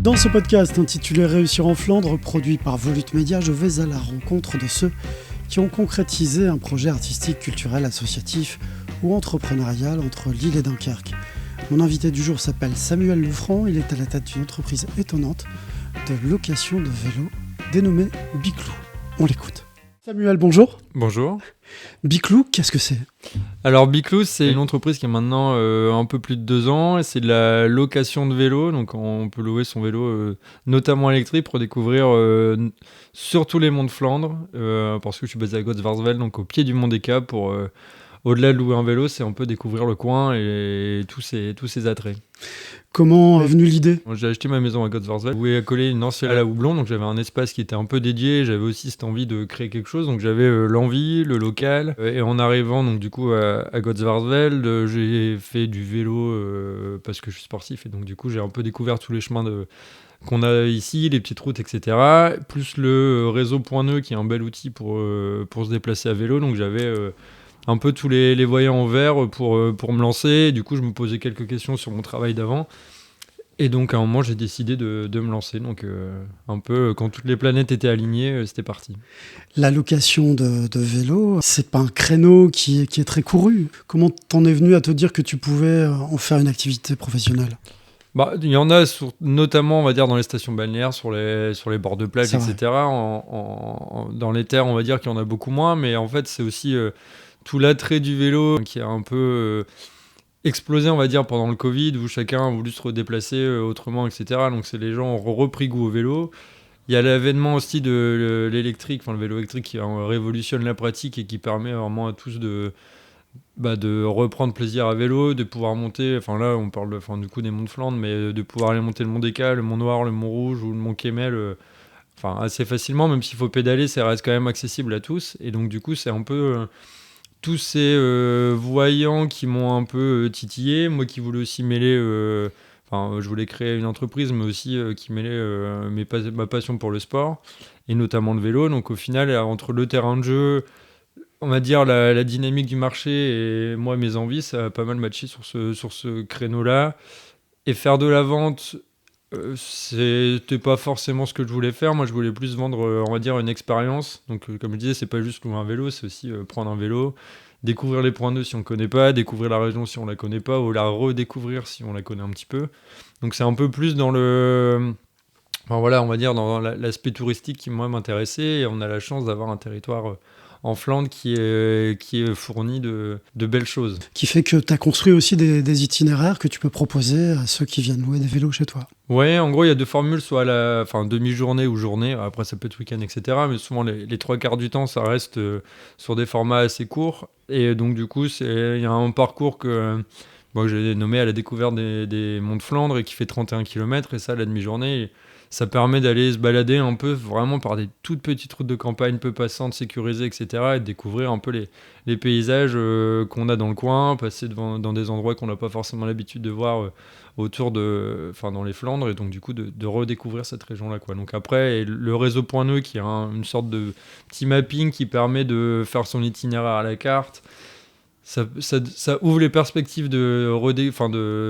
Dans ce podcast intitulé Réussir en Flandre, produit par Volute Média, je vais à la rencontre de ceux qui ont concrétisé un projet artistique, culturel, associatif ou entrepreneurial entre Lille et Dunkerque. Mon invité du jour s'appelle Samuel Lefranc, il est à la tête d'une entreprise étonnante de location de vélos dénommée Biclou. On l'écoute. Samuel, bonjour. Bonjour. Biclou, qu'est-ce que c'est ? Alors Biclou, c'est une entreprise qui a maintenant un peu plus de 2 ans et c'est de la location de vélos. Donc on peut louer son vélo, notamment électrique, pour découvrir surtout les monts de Flandre, parce que je suis basé à Gottsvarsvel, donc au pied du mont des Caps. Pour au-delà de louer un vélo, c'est un peu découvrir le coin et tous ses attraits. Comment est venue l'idée ? J'ai acheté ma maison à Gottsvarsvel, où est collée une ancienne halle à houblon, donc j'avais un espace qui était un peu dédié, j'avais aussi cette envie de créer quelque chose, donc j'avais l'envie, le local, et en arrivant donc du coup à Gottsvarsvel, j'ai fait du vélo parce que je suis sportif, et donc du coup j'ai un peu découvert tous les chemins qu'on a ici, les petites routes, etc. Plus le réseau Point Nœud qui est un bel outil pour se déplacer à vélo, donc j'avais un peu tous les voyants en vert pour me lancer. Du coup, je me posais quelques questions sur mon travail d'avant. Et donc, à un moment, j'ai décidé de me lancer. Donc, un peu, quand toutes les planètes étaient alignées, c'était parti. La location de vélo, c'est pas un créneau qui est très couru. Comment t'en es venu à te dire que tu pouvais en faire une activité professionnelle ? Il y en a notamment, on va dire, dans les stations balnéaires, sur les bords de plage, C'est etc. Dans les terres, on va dire qu'il y en a beaucoup moins. Mais en fait, c'est aussi tout l'attrait du vélo qui a un peu explosé, on va dire, pendant le Covid, où chacun a voulu se redéplacer autrement, etc. Donc les gens ont repris goût au vélo. Il y a l'avènement aussi de l'électrique, le vélo électrique qui révolutionne la pratique et qui permet vraiment à tous de reprendre plaisir à vélo, de pouvoir monter, là on parle du coup des monts de Flandre, mais de pouvoir aller monter le mont des Caps, le mont Noir, le mont Rouge ou le mont Kemmel, assez facilement, même s'il faut pédaler, ça reste quand même accessible à tous. Et donc du coup c'est un peu tous ces voyants qui m'ont un peu titillé, moi qui voulais aussi mêler, je voulais créer une entreprise, mais aussi qui mêlait ma passion pour le sport, et notamment le vélo. Donc au final, entre le terrain de jeu, on va dire la dynamique du marché et moi, mes envies, ça a pas mal matché sur ce créneau-là. Et faire de la vente, c'était pas forcément ce que je voulais faire. Moi, je voulais plus vendre, on va dire, une expérience. Donc, comme je disais, c'est pas juste louer un vélo, c'est aussi prendre un vélo, découvrir les points nœuds si on connaît pas, découvrir la région si on la connaît pas, ou la redécouvrir si on la connaît un petit peu. Donc, c'est un peu plus dans on va dire dans l'aspect touristique qui, moi, m'intéressait. Et on a la chance d'avoir un territoire en Flandre qui est fourni de belles choses. Qui fait que tu as construit aussi des itinéraires que tu peux proposer à ceux qui viennent louer des vélos chez toi. Ouais, en gros, il y a 2 formules, soit demi-journée ou journée. Après, ça peut être week-end, etc. Mais souvent, les 3 quarts du temps, ça reste sur des formats assez courts. Et donc, du coup, il y a un parcours que j'ai nommé à la découverte des monts de Flandre et qui fait 31 km. Et ça, la demi-journée, ça permet d'aller se balader un peu vraiment par des toutes petites routes de campagne peu passantes, sécurisées, etc. Et de découvrir un peu les paysages qu'on a dans le coin, passer dans des endroits qu'on n'a pas forcément l'habitude de voir autour dans les Flandres, et donc du coup de redécouvrir cette région-là, quoi. Donc après, le réseau Point Nœud qui a une sorte de petit mapping qui permet de faire son itinéraire à la carte. Ça ouvre les perspectives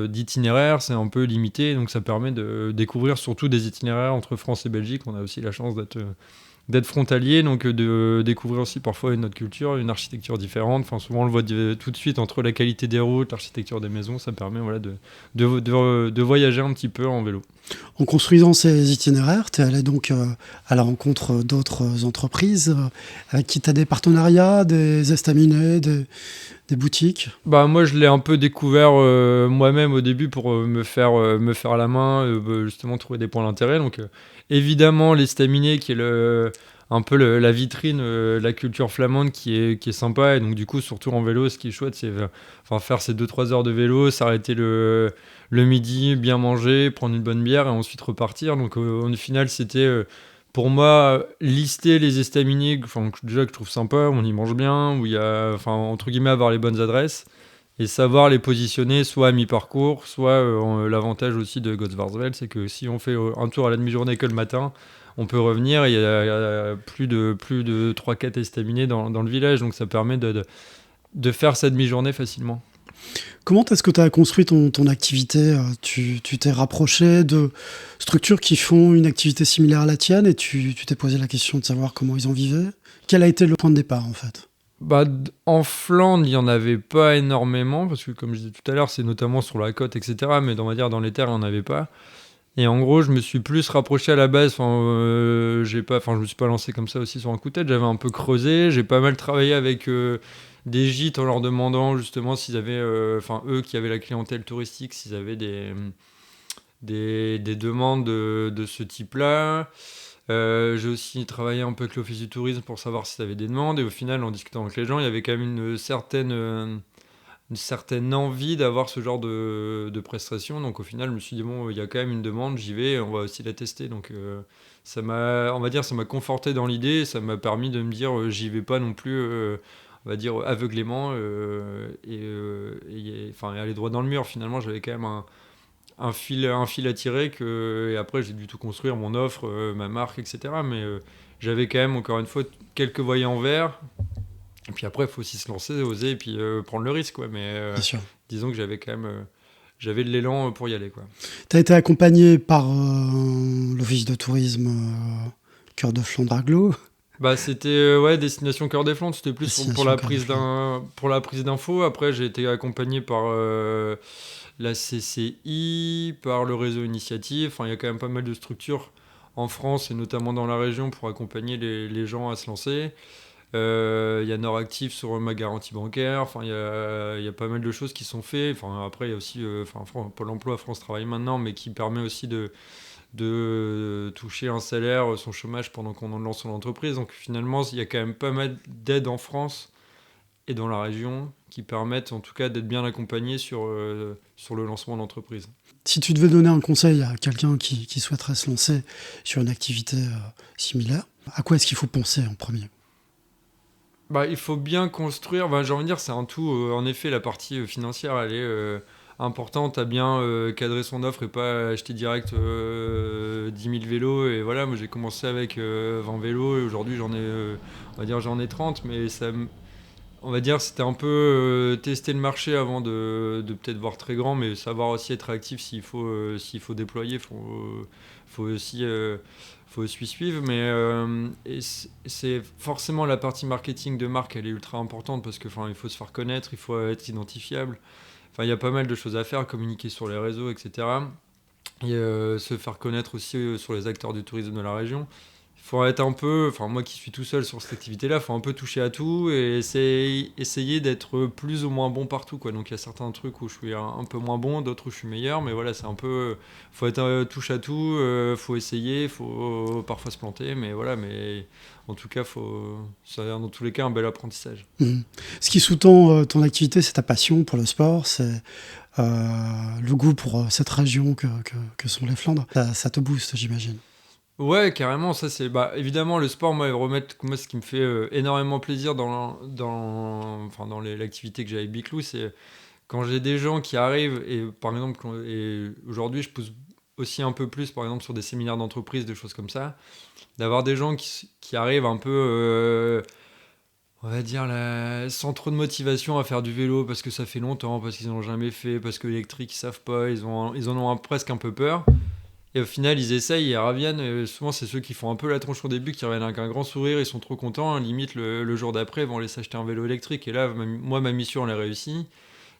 d'itinéraire, c'est un peu limité, donc ça permet de découvrir surtout des itinéraires entre France et Belgique. On a aussi la chance d'être frontalier, donc de découvrir aussi parfois une autre culture, une architecture différente. Souvent on le voit tout de suite entre la qualité des routes, l'architecture des maisons, ça permet de voyager un petit peu en vélo. En construisant ces itinéraires, tu es allé donc à la rencontre d'autres entreprises avec qui tu as des partenariats, des estaminets, des boutiques. Moi, je l'ai un peu découvert moi-même au début pour me faire la main, justement trouver des points d'intérêt. Donc, évidemment, l'estaminet qui est un peu la vitrine, la culture flamande qui est sympa. Et donc, du coup, surtout en vélo, ce qui est chouette, c'est faire ces 2-3 heures de vélo, s'arrêter le midi, bien manger, prendre une bonne bière et ensuite repartir. Donc, au final, c'était... pour moi, lister les estaminets, déjà que je trouve sympa, on y mange bien, où il y a, entre guillemets, avoir les bonnes adresses et savoir les positionner soit à mi-parcours, soit l'avantage aussi de Gottsvarsvel, c'est que si on fait un tour à la demi-journée que le matin, on peut revenir et il y a plus de 3-4 estaminets dans le village, donc ça permet de faire sa demi-journée facilement. Comment est-ce que tu as construit ton activité? Tu t'es rapproché de structures qui font une activité similaire à la tienne et tu t'es posé la question de savoir comment ils en vivaient? Quel a été le point de départ, en fait? Bah, en Flandre, il y en avait pas énormément parce que comme je disais tout à l'heure, c'est notamment sur la côte, et cetera. Mais on va dire dans les terres, il y en avait pas. Et en gros, je me suis plus rapproché à la base. Je me suis pas lancé comme ça aussi sur un coup de tête. J'avais un peu creusé. J'ai pas mal travaillé avec des gîtes en leur demandant justement s'ils avaient, eux qui avaient la clientèle touristique, s'ils avaient des demandes de ce type-là. J'ai aussi travaillé un peu avec l'Office du tourisme pour savoir si ça avait des demandes. Et au final, en discutant avec les gens, il y avait quand même une certaine envie d'avoir ce genre de prestations. Donc au final, je me suis dit, bon, il y a quand même une demande, j'y vais, on va aussi la tester. Donc ça m'a conforté dans l'idée, et ça m'a permis de me dire, j'y vais pas non plus, on va dire, aveuglément, et aller droit dans le mur. Finalement, j'avais quand même un fil à tirer, et après j'ai dû tout construire, mon offre, ma marque, etc. Mais j'avais quand même, encore une fois, quelques voyants verts. Et puis après, il faut aussi se lancer, oser, et puis prendre le risque, quoi. Mais Bien sûr. disons que j'avais quand même j'avais de l'élan pour y aller, quoi. Tu as été accompagné par l'Office de tourisme Cœur de Flandre Agglo, Bah, c'était Destination Cœur des Flandres, c'était plus pour Destination Cœur de Flandre. pour la prise d'infos. Après, j'ai été accompagné par la CCI, par le réseau Initiative. Enfin, il y a quand même pas mal de structures en France et notamment dans la région pour accompagner les gens à se lancer. Il y a Noractif sur ma garantie bancaire. Enfin, il y a pas mal de choses qui sont faites. Enfin, après, il y a aussi Pôle emploi, France Travail maintenant, mais qui permet aussi de toucher un salaire, son chômage pendant qu'on en lance son entreprise. Donc finalement, il y a quand même pas mal d'aides en France et dans la région qui permettent en tout cas d'être bien accompagné sur le lancement d'entreprise. Si tu devais donner un conseil à quelqu'un qui souhaiterait se lancer sur une activité similaire, à quoi est-ce qu'il faut penser en premier? Bah, il faut bien construire. Bah, j'ai envie de dire, c'est un tout. En effet, la partie financière, elle est importante. À bien cadrer son offre et pas acheter direct 10 000 vélos. Et voilà, moi j'ai commencé avec 20 vélos et aujourd'hui on va dire, j'en ai 30. Mais on va dire, c'était un peu tester le marché avant de peut-être voir très grand, mais savoir aussi être actif s'il faut déployer. Faut aussi. Faut aussi suivre, mais c'est forcément la partie marketing de marque, elle est ultra importante parce que il faut se faire connaître, il faut être identifiable. Enfin, il y a pas mal de choses à faire, communiquer sur les réseaux, etc. Et se faire connaître aussi sur les acteurs du tourisme de la région. Il faut être un peu, moi qui suis tout seul sur cette activité-là, il faut un peu toucher à tout et essayer d'être plus ou moins bon partout, quoi. Donc il y a certains trucs où je suis un peu moins bon, d'autres où je suis meilleur, mais voilà, c'est un peu, faut être touche à tout, faut essayer, faut parfois se planter, mais voilà, mais en tout cas, ça a l'air dans tous les cas un bel apprentissage. Mhm. Ce qui sous-tend ton activité, c'est ta passion pour le sport, c'est le goût pour cette région que sont les Flandres. Ça te booste, j'imagine. Ouais, carrément, ça c'est évidemment le sport, moi ce qui me fait énormément plaisir dans l'activité que j'ai avec Biclou, c'est quand j'ai des gens qui arrivent et par exemple et aujourd'hui je pousse aussi un peu plus par exemple sur des séminaires d'entreprise, des choses comme ça, d'avoir des gens qui arrivent un peu on va dire sans trop de motivation à faire du vélo parce que ça fait longtemps, parce qu'ils n'ont jamais fait, parce que l'électrique ils savent pas, ils en ont presque un peu peur. Et au final, ils essayent et ils reviennent. Et souvent, c'est ceux qui font un peu la tronche au début qui reviennent avec un grand sourire. Ils sont trop contents. Limite, le jour d'après, ils vont aller s'acheter un vélo électrique. Et là, moi, ma mission, elle est réussie.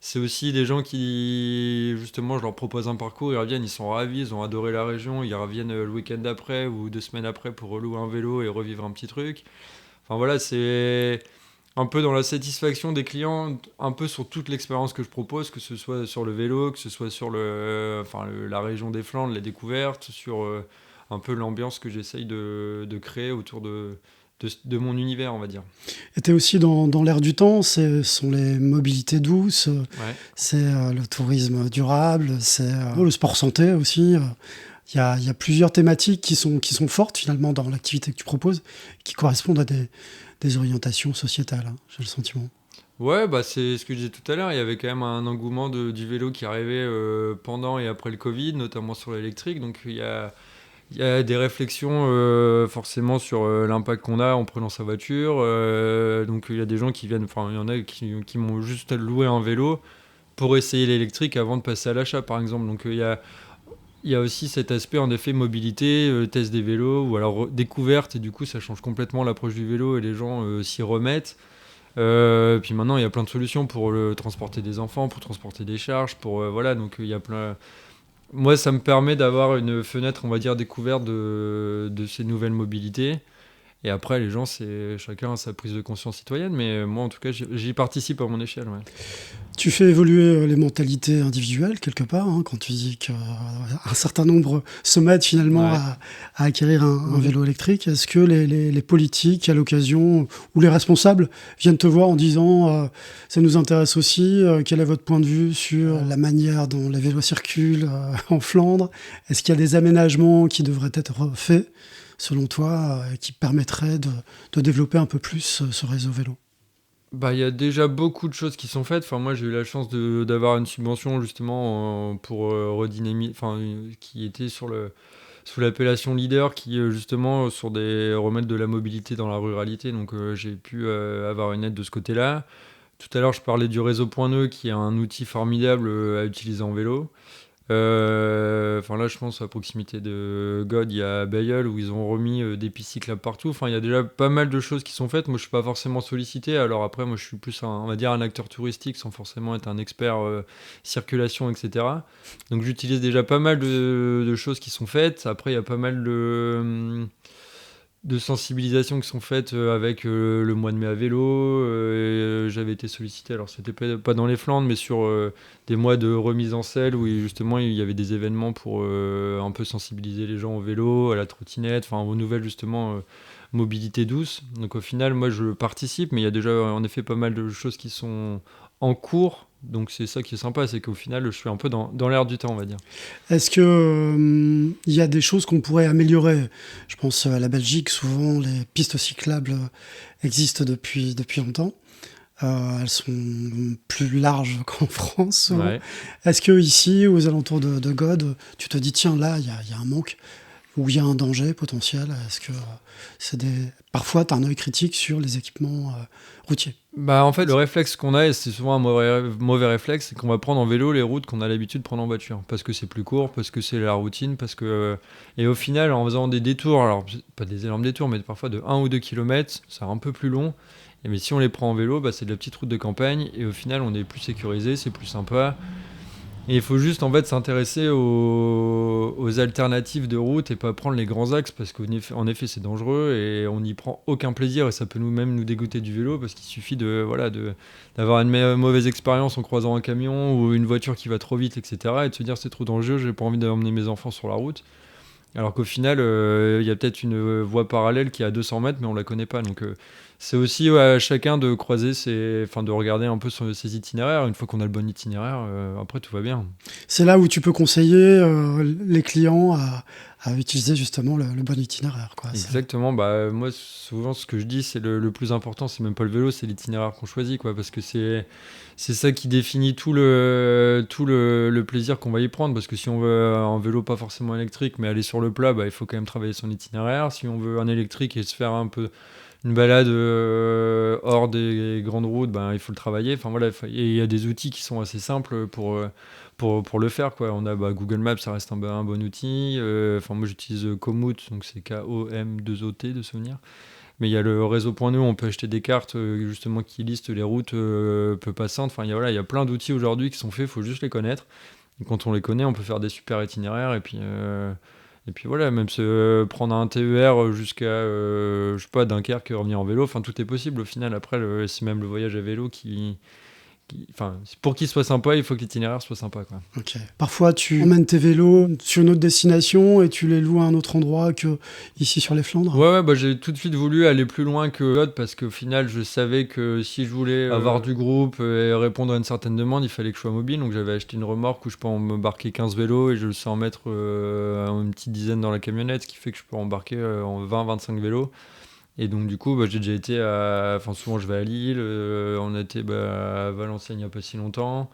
C'est aussi des gens qui, justement, je leur propose un parcours. Ils reviennent, ils sont ravis. Ils ont adoré la région. Ils reviennent le week-end d'après ou 2 semaines après pour relouer un vélo et revivre un petit truc. Enfin, voilà, c'est un peu dans la satisfaction des clients, un peu sur toute l'expérience que je propose, que ce soit sur le vélo, que ce soit sur la région des Flandres, les découvertes, sur un peu l'ambiance que j'essaye de créer autour de mon univers, on va dire. Et tu es aussi dans l'air du temps, ce sont les mobilités douces, Ouais. c'est le tourisme durable, c'est le sport santé aussi. Il y a plusieurs thématiques qui sont fortes finalement dans l'activité que tu proposes, qui correspondent à des orientations sociétales, hein, j'ai le sentiment. Ouais, bah c'est ce que je disais tout à l'heure. Il y avait quand même un engouement du vélo qui arrivait pendant et après le Covid, notamment sur l'électrique. Donc il y a des réflexions forcément sur l'impact qu'on a en prenant sa voiture. Donc il y a des gens qui viennent, il y en a qui m'ont juste loué un vélo. pour essayer l'électrique avant de passer à l'achat, par exemple. Donc il y a aussi cet aspect, en effet, mobilité, test des vélos, ou alors découverte, et du coup, ça change complètement l'approche du vélo, et les gens s'y remettent. Puis maintenant, il y a plein de solutions pour transporter des enfants, pour transporter des charges, voilà, donc il y a plein... Moi, ça me permet d'avoir une fenêtre, on va dire, découverte de ces nouvelles mobilités. Et après, les gens, c'est chacun a sa prise de conscience citoyenne, mais moi, en tout cas, j'y participe à mon échelle. Ouais. Tu fais évoluer les mentalités individuelles quelque part, hein, quand tu dis qu'un certain nombre se mettent finalement Ouais. à acquérir un vélo électrique. Est-ce que les politiques, à l'occasion, ou les responsables viennent te voir en disant ça nous intéresse aussi, quel est votre point de vue sur la manière dont les vélos circulent en Flandre? Est-ce qu'il y a des aménagements qui devraient être faits, selon toi, qui permettraient de développer un peu plus ce réseau vélo? Bah, il y a déjà beaucoup de choses qui sont faites. Enfin, moi, j'ai eu la chance d'avoir une subvention justement pour redynamiser, qui était sous l'appellation Leader, qui justement remettre de la mobilité dans la ruralité. Donc, j'ai pu avoir une aide de ce côté-là. Tout à l'heure, je parlais du réseau Point Nœud, qui est un outil formidable à utiliser en vélo. Là, je pense à proximité de God, il y a Bayeul où ils ont remis des pistes cyclables partout. Enfin, il y a déjà pas mal de choses qui sont faites. Moi, je suis pas forcément sollicité. Alors après, moi, je suis plus on va dire un acteur touristique sans forcément être un expert circulation, etc. Donc, j'utilise déjà pas mal de choses qui sont faites. Après, il y a pas mal de sensibilisation qui sont faites avec le mois de mai à vélo. J'avais été sollicité, alors c'était pas dans les Flandres, mais sur des mois de remise en selle où justement il y avait des événements pour un peu sensibiliser les gens au vélo, à la trottinette, enfin aux nouvelles justement mobilité douce. Donc au final, moi je participe, mais il y a déjà en effet pas mal de choses qui sont en cours. Donc c'est ça qui est sympa, c'est qu'au final je suis un peu dans l'air du temps, on va dire. Est-ce que il y a des choses qu'on pourrait améliorer? Je pense à la Belgique, souvent les pistes cyclables existent depuis longtemps. Elles sont plus larges qu'en France, souvent. Ouais. Est-ce que ici, aux alentours de God, tu te dis tiens là, il y a un manque ou il y a un danger potentiel? Est-ce que parfois tu as un œil critique sur les équipements routiers? Bah en fait le réflexe qu'on a, et c'est souvent un mauvais réflexe, c'est qu'on va prendre en vélo les routes qu'on a l'habitude de prendre en voiture. Parce que c'est plus court, parce que c'est la routine, et au final en faisant des détours, alors pas des énormes détours, mais parfois de 1 ou 2 kilomètres, c'est un peu plus long. Mais si on les prend en vélo, bah, c'est de la petite route de campagne, et au final on est plus sécurisé, c'est plus sympa. Et il faut juste en fait s'intéresser aux alternatives de route et pas prendre les grands axes parce qu'en effet c'est dangereux et on n'y prend aucun plaisir et ça peut nous dégoûter du vélo parce qu'il suffit d'avoir une mauvaise expérience en croisant un camion ou une voiture qui va trop vite, etc. et de se dire c'est trop dangereux, j'ai pas envie d'emmener mes enfants sur la route. Alors qu'au final, il y a peut-être une voie parallèle qui est à 200 mètres mais on la connaît pas. Donc c'est aussi à chacun de croiser de regarder un peu ses itinéraires. Une fois qu'on a le bon itinéraire, après tout va bien. C'est là où tu peux conseiller les clients à utiliser justement le bon itinéraire, quoi. Exactement. Bah, moi, souvent, ce que je dis, c'est le plus important, c'est même pas le vélo, c'est l'itinéraire qu'on choisit, quoi, parce que c'est ça qui définit tout le plaisir qu'on va y prendre. Parce que si on veut un vélo pas forcément électrique, mais aller sur le plat, bah, il faut quand même travailler son itinéraire. Si on veut un électrique et se faire un peu une balade hors des grandes routes, ben, il faut le travailler. Enfin, voilà, et il y a des outils qui sont assez simples pour le faire, quoi. On a Google Maps, ça reste un bon outil. Moi j'utilise Komoot, donc c'est Kom2ot de souvenir. Mais il y a le réseau Point Nœud, on peut acheter des cartes justement qui listent les routes peu passantes. Enfin, il y a plein d'outils aujourd'hui qui sont faits, il faut juste les connaître. Et quand on les connaît, on peut faire des super itinéraires et puis voilà, même se prendre un TER jusqu'à je sais pas, Dunkerque, revenir en vélo, enfin tout est possible au final. Après, c'est même le voyage à vélo pour qu'il soit sympa, il faut que l'itinéraire soit sympa, quoi. Ok. Parfois, tu emmènes tes vélos sur une autre destination et tu les loues à un autre endroit que ici sur les Flandres. Ouais, bah, j'ai tout de suite voulu aller plus loin que l'autre parce qu'au final, je savais que si je voulais avoir du groupe et répondre à une certaine demande, il fallait que je sois mobile. Donc j'avais acheté une remorque où je peux embarquer 15 vélos et je sais en mettre une petite dizaine dans la camionnette, ce qui fait que je peux embarquer en 20-25 vélos. Et donc du coup, bah, j'ai déjà été souvent je vais à Lille, on a été à Valenciennes il n'y a pas si longtemps.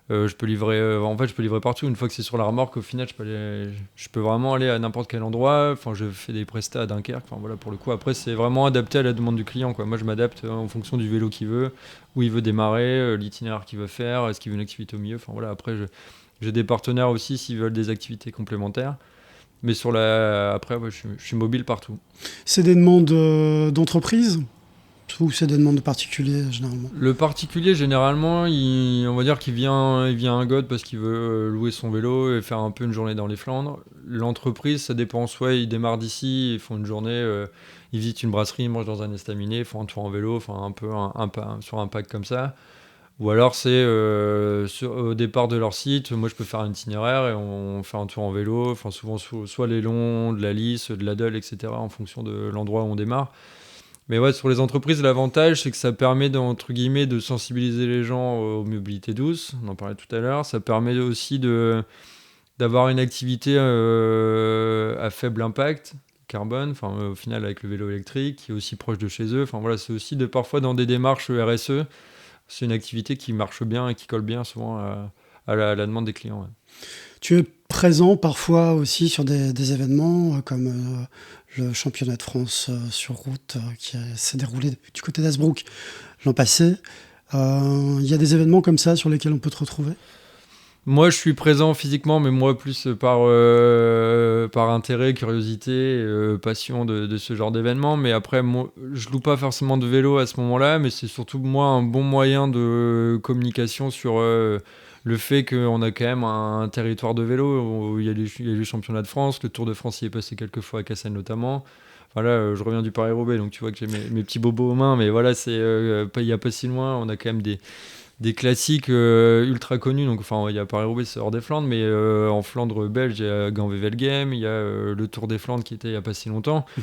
Je peux livrer, je peux livrer partout. Une fois que c'est sur la remorque, au final, je peux vraiment aller à n'importe quel endroit. Enfin, je fais des prestats à Dunkerque. Enfin, voilà, pour le coup, après, c'est vraiment adapté à la demande du client, quoi. Moi, je m'adapte en fonction du vélo qu'il veut, où il veut démarrer, l'itinéraire qu'il veut faire, est-ce qu'il veut une activité au milieu. Enfin, voilà, après, j'ai des partenaires aussi s'ils veulent des activités complémentaires. Mais après, ouais, je suis mobile partout. C'est des demandes d'entreprise ou c'est des demandes de particuliers généralement? Le particulier, généralement, on va dire qu'il vient à un God parce qu'il veut louer son vélo et faire un peu une journée dans les Flandres. L'entreprise, ça dépend. Soit ils démarrent d'ici, ils font une journée, ils visitent une brasserie, ils mangent dans un estaminet, ils font un tour en vélo, enfin un peu sur un pack comme ça. Ou alors c'est au départ de leur site, moi je peux faire un itinéraire et on fait un tour en vélo, enfin souvent soit les longs, de la Lys, de la Dole, etc. en fonction de l'endroit où on démarre. Mais ouais, sur les entreprises, l'avantage, c'est que ça permet, entre guillemets, de sensibiliser les gens aux mobilités douces. On en parlait tout à l'heure. Ça permet aussi d'avoir une activité à faible impact carbone, au final avec le vélo électrique, qui est aussi proche de chez eux. Enfin voilà, c'est aussi parfois dans des démarches RSE, c'est une activité qui marche bien et qui colle bien souvent à la demande des clients. Ouais. Tu es présent parfois aussi sur des événements comme le championnat de France sur route qui s'est déroulé du côté d'Hazebrouck l'an passé. Il y a des événements comme ça sur lesquels on peut te retrouver? Moi, je suis présent physiquement, mais moi, plus par intérêt, curiosité, passion de ce genre d'événement. Mais après, moi, je loue pas forcément de vélo à ce moment-là, mais c'est surtout, moi, un bon moyen de communication sur le fait qu'on a quand même un territoire de vélo où il y a les championnats de France. Le Tour de France y est passé quelques fois à Cassagne notamment. Voilà, je reviens du Paris-Roubaix, donc tu vois que j'ai mes petits bobos aux mains. Mais voilà, il n'y a pas si loin, on a quand même des classiques ultra connus. Donc, il y a Paris-Roubaix, c'est hors des Flandres, mais en Flandre belge, il y a Gand-Wevelgem, il y a le Tour des Flandres qui était il n'y a pas si longtemps. Mmh.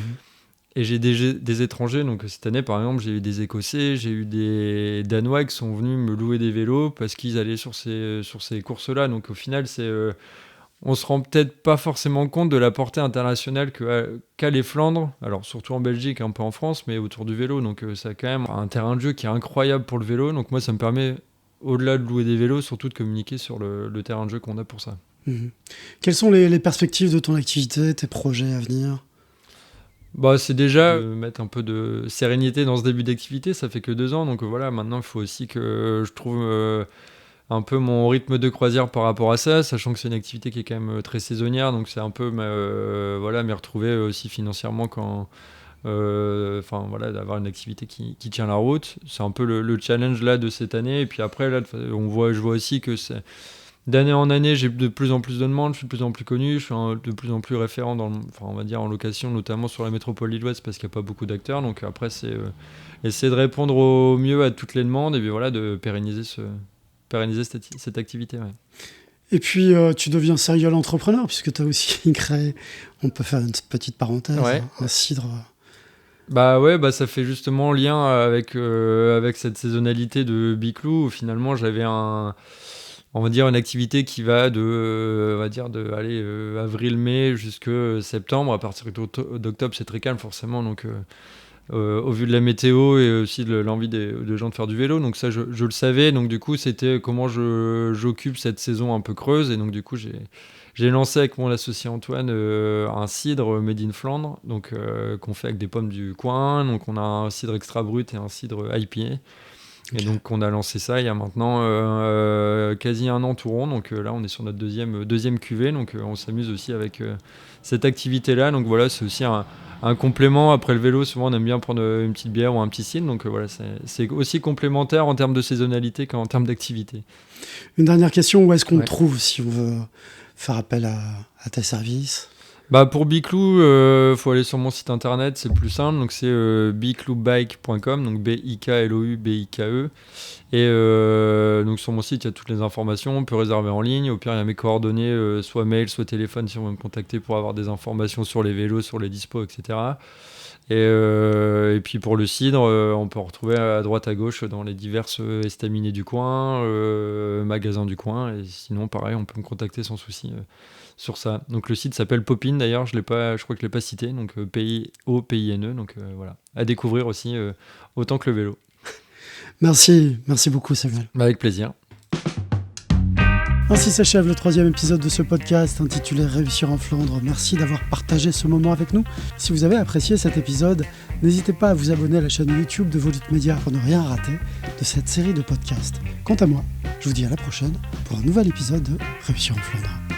Et j'ai des étrangers. Donc, cette année, par exemple, j'ai eu des Écossais, j'ai eu des Danois qui sont venus me louer des vélos parce qu'ils allaient sur ces courses-là. Donc, au final, on se rend peut-être pas forcément compte de la portée internationale qu'a les Flandres, alors surtout en Belgique, un peu en France, mais autour du vélo. Donc ça a quand même un terrain de jeu qui est incroyable pour le vélo. Donc moi, ça me permet, au-delà de louer des vélos, surtout de communiquer sur le terrain de jeu qu'on a pour ça. Mmh. Quelles sont les perspectives de ton activité, tes projets à venir? C'est déjà mettre un peu de sérénité dans ce début d'activité. Ça fait que 2 ans, donc voilà, maintenant il faut aussi que je trouve un peu mon rythme de croisière par rapport à ça, sachant que c'est une activité qui est quand même très saisonnière, donc c'est un peu m'y retrouver aussi financièrement d'avoir une activité qui tient la route. C'est un peu le challenge là de cette année. Et puis après là, je vois aussi que d'année en année, j'ai de plus en plus de demandes, je suis de plus en plus connu, je suis de plus en plus référent on va dire en location, notamment sur la métropole lilloise, parce qu'il n'y a pas beaucoup d'acteurs. Donc après, c'est essayer de répondre au mieux à toutes les demandes et puis voilà, de pérenniser cette activité. Ouais. Et puis, tu deviens serial entrepreneur, puisque tu as aussi créé, on peut faire une petite parenthèse, ouais. Un cidre. Ça fait justement lien avec cette saisonnalité de Biclou, où finalement j'avais on va dire une activité qui va de avril-mai jusqu'à septembre. À partir d'octobre, c'est très calme forcément, donc au vu de la météo et aussi de l'envie des gens de faire du vélo. Donc ça, je le savais. Donc du coup, c'était comment j'occupe cette saison un peu creuse. Et donc du coup, j'ai lancé avec mon associé Antoine un cidre Made in Flandre, donc qu'on fait avec des pommes du coin. Donc on a un cidre extra brut et un cidre IPA. Et donc on a lancé ça il y a maintenant quasi 1 an tout rond. Donc là, on est sur notre deuxième cuvée. Donc on s'amuse aussi avec cette activité-là. Donc voilà, c'est aussi un complément. Après le vélo, souvent on aime bien prendre une petite bière ou un petit cidre. Donc voilà, c'est aussi complémentaire en termes de saisonnalité qu'en termes d'activité. Une dernière question, où est-ce qu'on te trouve si on veut faire appel à tes services? Pour Biclou, faut aller sur mon site internet, c'est plus simple. Donc c'est bicloubike.com, donc BIKLOUBIKE. Et donc sur mon site, il y a toutes les informations. On peut réserver en ligne. Au pire, il y a mes coordonnées, soit mail, soit téléphone, si on veut me contacter pour avoir des informations sur les vélos, sur les dispos, etc. Et puis pour le cidre, on peut retrouver à droite à gauche dans les diverses estaminets du coin, magasins du coin. Et sinon, pareil, on peut me contacter sans souci sur ça. Donc le site s'appelle Popine d'ailleurs, je crois que je l'ai pas cité, donc PIOPINE. Donc voilà, à découvrir aussi autant que le vélo. Merci beaucoup Samuel. Avec plaisir. Ainsi s'achève le 3e épisode de ce podcast intitulé Réussir en Flandre. Merci d'avoir partagé ce moment avec nous. Si vous avez apprécié cet épisode, n'hésitez pas à vous abonner à la chaîne YouTube de Volute Média pour ne rien rater de cette série de podcasts. Quant à moi, je vous dis à la prochaine pour un nouvel épisode de Réussir en Flandre.